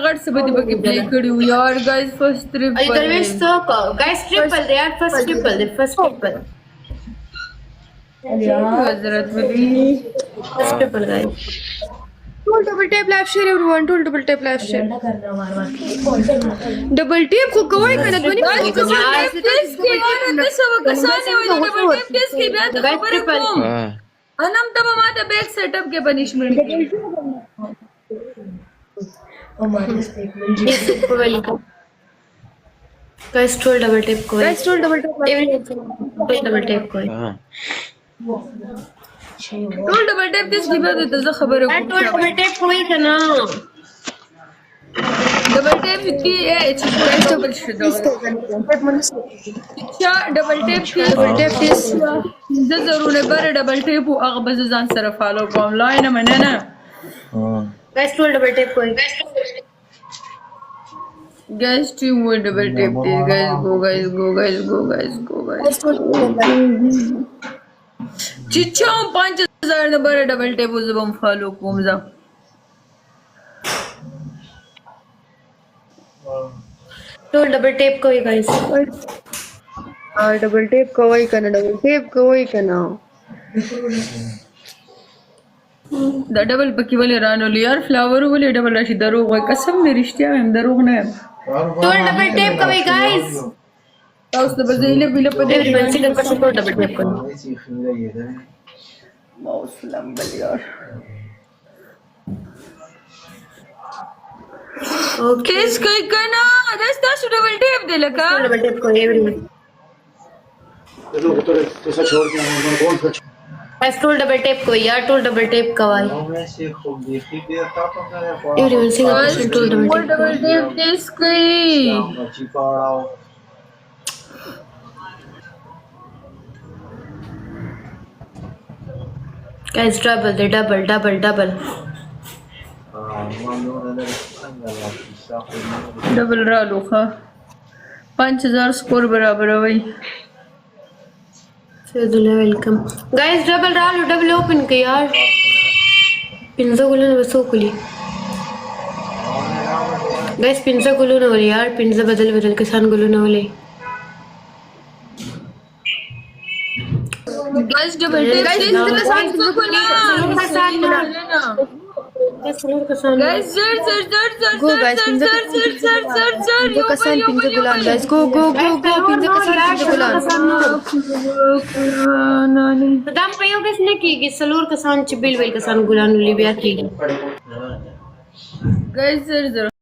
غټ څه به دې پکې پلی کړي وو یار ګایز فرست Are you ټریپل guys so guys triple? They are first triple. The first triple. حضرت ولی First triple, guys. Tool double tap live share everyone. Tool double tap live share. Double tap को कोई करना तो नहीं ګایز ډبل ټیپ ټیسټ کې واره د سو کسانې وي ډبل ټیپ ټیسټ کې بیا ته خبرې کوم انم ته به ماته بیک سیټ اپ کې پنیشمنت Guys, tool double tap koi. Guys, tool double tap. Tool double tap koi. ټول ډبل ټیپ ټیسټ کې بیا ته زه خبرې Tool کوم double tap koi ka na. ډبل ټیپ کې چې ډبل شي دا ډبل ټیپ کې ډبل ټیپ ټیسټ زه ضروري بر ډبل ټیپ او هغه به ځان سره فالو کوم لاین مننه Guys, tool double tap koi. Guys, team with double tap this. Guys, go, guys, go, guys, go, guys, go, guys. Chicha, 5000 number double tap uz bam follow kumza. Tool double tap koi, guys. double tap कोई करना double tap कोई करना دا ډبل پکې ولې رانو لیار فلاور ولې ډبل راشي دروغ وای قسم دې رښتیا هم دروغ نه Tool double tap koi, guys. تاسو د بزیله بل په دې Everyone, single person tool double tap koi. ماوس لمبل یار Okay. کیس کوي کنه دا تاسو ډبل ټیپ دی لکه Tool double tap koi, everyone. Guys, tool double tap koi. Yeah, tool double tap koi. Everyone, single person tool double tap. ډبل ټیپ ټیس کوي Guys, double, the double, double, double. ډبل رالو ښه 5000 سکور برابر وای Fadula, welcome. Guys, double open ke yaar. Pinza guluna baso kuli. Guys, pinza guluna wale yaar. Pinza badal kisan guluna wale. Guys, double tap Guys, this pinza guys, guys, zar Go, guys, pinza pinza kasan pinza gulan guys go pinza kasan pinza gulan Dam payo kisne kigi salur kasan chibil wel kasan gulan uli biya kigi. guys,